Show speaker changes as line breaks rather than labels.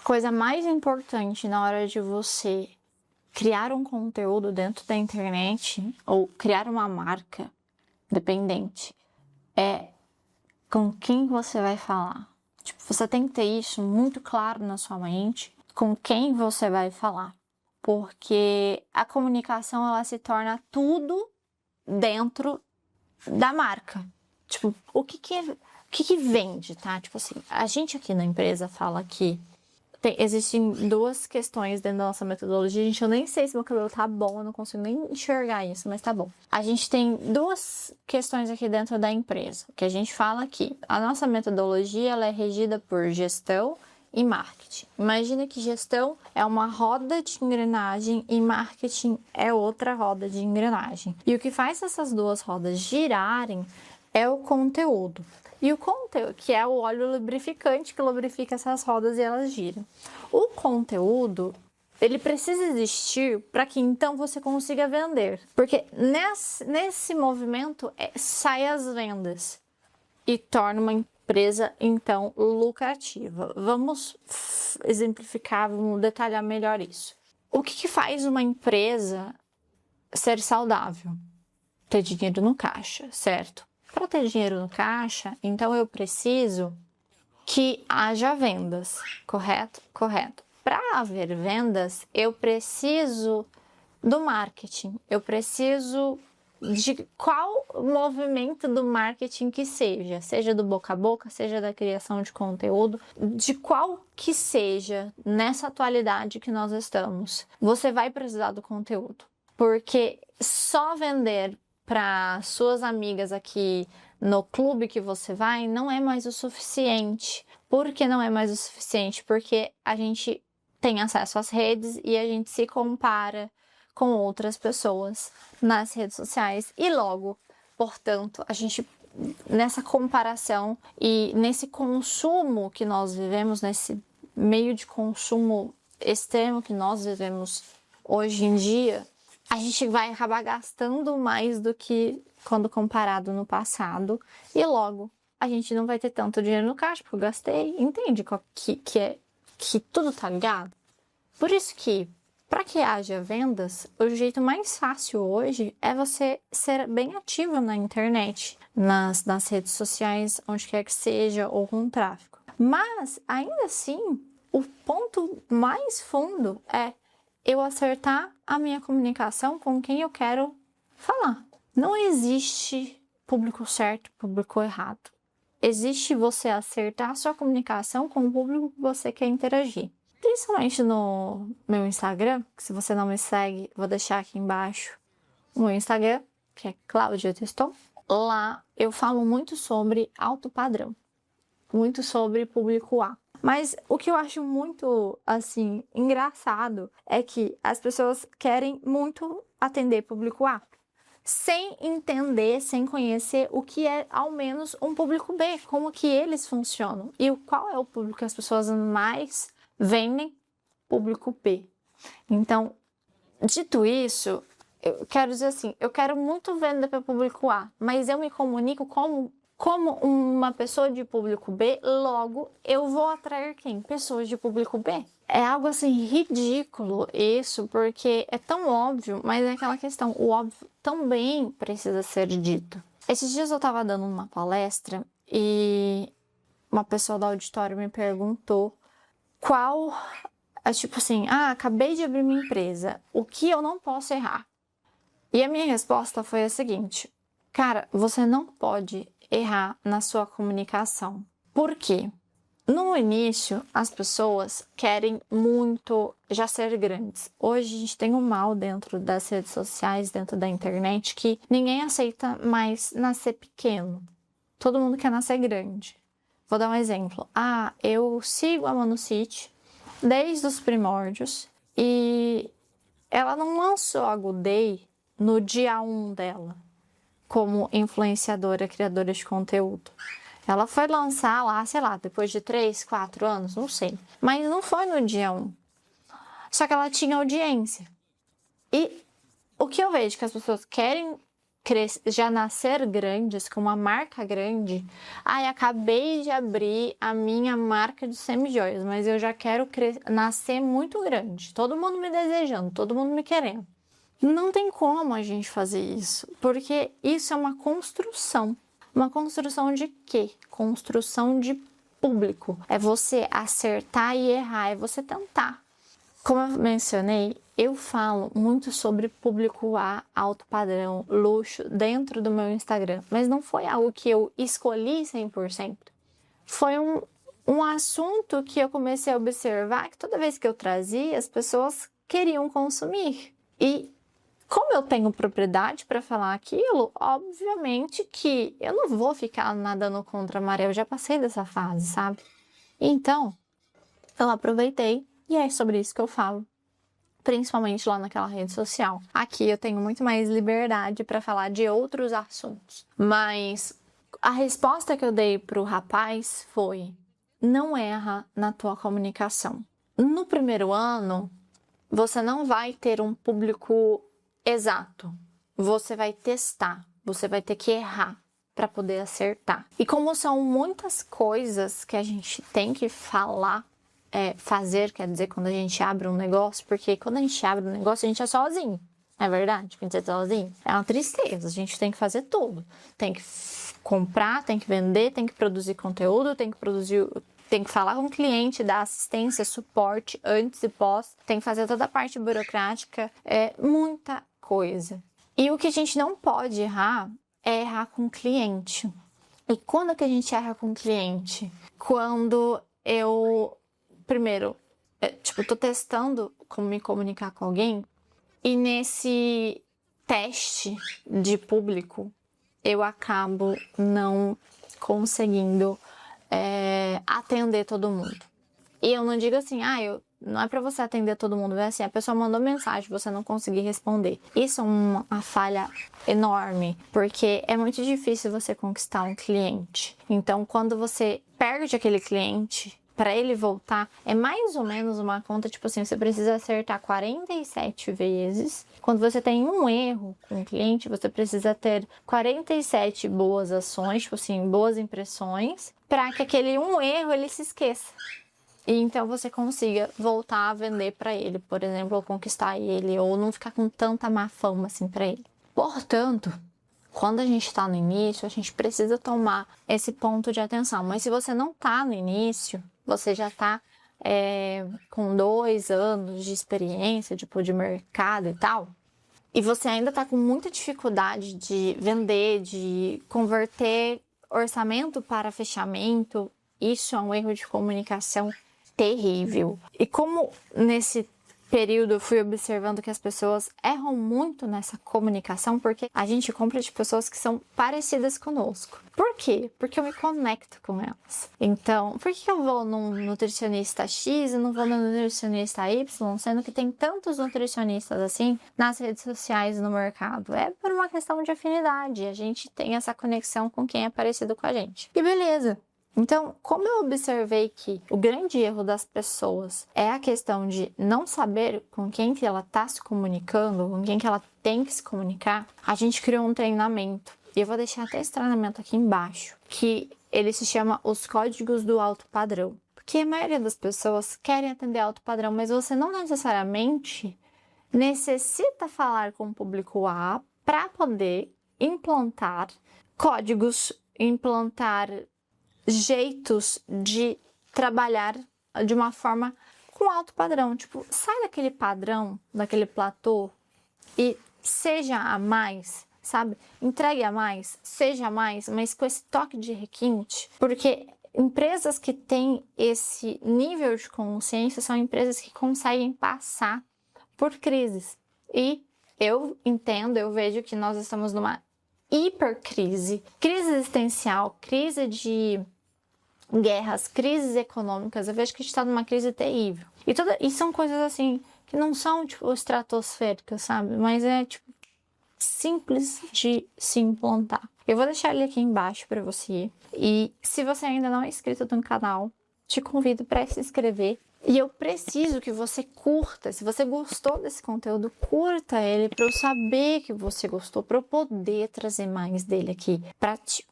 coisa mais importante na hora de você criar um conteúdo dentro da internet ou criar uma marca dependente é com quem você vai falar. Tipo, você tem que ter isso muito claro na sua mente, com quem você vai falar. Porque a comunicação, ela se torna tudo dentro da marca. Tipo, o que vende, tá? Tipo assim, a gente aqui na empresa fala que existem duas questões dentro da nossa metodologia. Gente, eu nem sei se meu cabelo tá bom, eu não consigo nem enxergar isso, mas tá bom. A gente tem duas questões aqui dentro da empresa, que a gente fala aqui. A nossa metodologia, ela é regida por gestão e marketing. Imagina que gestão é uma roda de engrenagem e marketing é outra roda de engrenagem. E o que faz essas duas rodas girarem é o conteúdo. E o conteúdo, que é o óleo lubrificante que lubrifica essas rodas e elas giram. O conteúdo, ele precisa existir para que então você consiga vender. Porque nesse movimento sai as vendas e torna uma empresa então lucrativa. Vamos exemplificar, vamos detalhar melhor isso. O que faz uma empresa ser saudável? Ter dinheiro no caixa, certo? Para ter dinheiro no caixa, então eu preciso que haja vendas, correto? Correto. Para haver vendas, eu preciso do marketing, eu preciso de qual movimento do marketing que seja do boca a boca, seja da criação de conteúdo, de qual que seja nessa atualidade que nós estamos, você vai precisar do conteúdo, porque só vender para suas amigas aqui no clube que você vai não é mais o suficiente. Por que não é mais o suficiente? Porque a gente tem acesso às redes e a gente se compara com outras pessoas nas redes sociais e logo, portanto, a gente nessa comparação e nesse consumo que nós vivemos, nesse meio de consumo extremo que nós vivemos hoje em dia, a gente vai acabar gastando mais do que quando comparado no passado e logo a gente não vai ter tanto dinheiro no caixa porque eu gastei. Entende que tudo tá ligado? Por isso que, para que haja vendas, o jeito mais fácil hoje é você ser bem ativo na internet, nas redes sociais, onde quer que seja, ou com tráfego. Mas, ainda assim, o ponto mais fundo é eu acertar a minha comunicação com quem eu quero falar. Não existe público certo, público errado. Existe você acertar a sua comunicação com o público que você quer interagir. Principalmente no meu Instagram, que se você não me segue, vou deixar aqui embaixo o meu Instagram, que é Cláudia Teston. Lá eu falo muito sobre alto padrão, muito sobre público A. Mas o que eu acho muito, assim, engraçado é que as pessoas querem muito atender público A, sem entender, sem conhecer o que é, ao menos, um público B, como que eles funcionam. E qual é o público que as pessoas mais vendem? Público B. Então, dito isso, eu quero dizer assim, eu quero muito vender para o público A, mas eu me comunico como uma pessoa de público B, logo eu vou atrair quem? Pessoas de público B. É algo assim ridículo isso, porque é tão óbvio, mas é aquela questão, o óbvio também precisa ser dito. Esses dias eu tava dando uma palestra e uma pessoa do auditório me perguntou tipo assim, acabei de abrir minha empresa, o que eu não posso errar? E a minha resposta foi a seguinte: cara, você não pode errar na sua comunicação. Por quê? No início, as pessoas querem muito já ser grandes. Hoje a gente tem um mal dentro das redes sociais, dentro da internet, que ninguém aceita mais nascer pequeno. Todo mundo quer nascer grande. Vou dar um exemplo. Eu sigo a Manu City desde os primórdios e ela não lançou a Good Day no dia 1 dela como influenciadora, criadora de conteúdo. Ela foi lançar lá, sei lá, depois de 3, 4 anos, não sei. Mas não foi no dia 1. Só que ela tinha audiência. E o que eu vejo que as pessoas querem já nascer grandes, com uma marca grande. Ai, acabei de abrir a minha marca de semijoias, mas eu já quero nascer muito grande. Todo mundo me desejando, todo mundo me querendo. Não tem como a gente fazer isso, porque isso é uma construção. Uma construção de quê? Construção de público. É você acertar e errar, é você tentar. Como eu mencionei, eu falo muito sobre público A, alto padrão, luxo dentro do meu Instagram, mas não foi algo que eu escolhi 100%. Foi um assunto que eu comecei a observar que toda vez que eu trazia, as pessoas queriam consumir. E como eu tenho propriedade para falar aquilo, obviamente que eu não vou ficar nadando contra a maré, eu já passei dessa fase, sabe? Então, eu aproveitei e é sobre isso que eu falo, principalmente lá naquela rede social. Aqui eu tenho muito mais liberdade para falar de outros assuntos, mas a resposta que eu dei pro rapaz foi: não erra na tua comunicação. No primeiro ano, você não vai ter um público exato. Você vai testar, você vai ter que errar para poder acertar. E como são muitas coisas que a gente tem que fazer, quer dizer, quando a gente abre um negócio, porque quando a gente abre um negócio, a gente é sozinho. É verdade? Quando você é sozinho, é uma tristeza. A gente tem que fazer tudo. Tem que comprar, tem que vender, tem que produzir conteúdo, tem que falar com o cliente, dar assistência, suporte antes e pós, tem que fazer toda a parte burocrática, é muita coisa. E o que a gente não pode errar é errar com o cliente. E quando que a gente erra com o cliente? Quando eu, primeiro, tô testando como me comunicar com alguém e nesse teste de público eu acabo não conseguindo atender todo mundo. E eu não digo assim, não é pra você atender todo mundo, é assim, a pessoa mandou mensagem, você não conseguir responder. Isso é uma falha enorme, porque é muito difícil você conquistar um cliente. Então, quando você perde aquele cliente, para ele voltar, é mais ou menos uma conta, tipo assim, você precisa acertar 47 vezes. Quando você tem um erro com o cliente, você precisa ter 47 boas ações, tipo assim, boas impressões, para que aquele um erro ele se esqueça. E então você consiga voltar a vender para ele, por exemplo, ou conquistar ele, ou não ficar com tanta má fama assim para ele. Portanto, quando a gente está no início, a gente precisa tomar esse ponto de atenção. Mas se você não está no início, você já está com 2 anos de experiência, tipo, de mercado e tal, e você ainda está com muita dificuldade de vender, de converter orçamento para fechamento, isso é um erro de comunicação terrível. E como nesse período eu fui observando que as pessoas erram muito nessa comunicação, porque a gente compra de pessoas que são parecidas conosco. Por quê? Porque eu me conecto com elas. Então, por que eu vou num nutricionista X e não vou no nutricionista Y, sendo que tem tantos nutricionistas assim nas redes sociais, no mercado? É por uma questão de afinidade. A gente tem essa conexão com quem é parecido com a gente. E beleza. Então, como eu observei que o grande erro das pessoas é a questão de não saber com quem que ela está se comunicando, com quem que ela tem que se comunicar, a gente criou um treinamento. E eu vou deixar até esse treinamento aqui embaixo, que ele se chama Os Códigos do Alto Padrão. Porque a maioria das pessoas querem atender alto padrão, mas você não necessariamente necessita falar com o público A para poder implantar códigos, implantar jeitos de trabalhar de uma forma com alto padrão. Tipo, sai daquele padrão, daquele platô e seja a mais, sabe? Entregue a mais, seja a mais, mas com esse toque de requinte. Porque empresas que têm esse nível de consciência são empresas que conseguem passar por crises. E eu entendo, eu vejo que nós estamos numa hipercrise, crise existencial, crise de guerras, crises econômicas. Eu vejo que a gente está numa crise terrível. E são coisas assim que não são tipo estratosféricas, sabe? Mas é tipo simples de se implantar. Eu vou deixar ele aqui embaixo para você. E se você ainda não é inscrito no canal, te convido para se inscrever E eu preciso que você curta. Se você gostou desse conteúdo, curta ele para eu saber que você gostou, para eu poder trazer mais dele aqui para ti.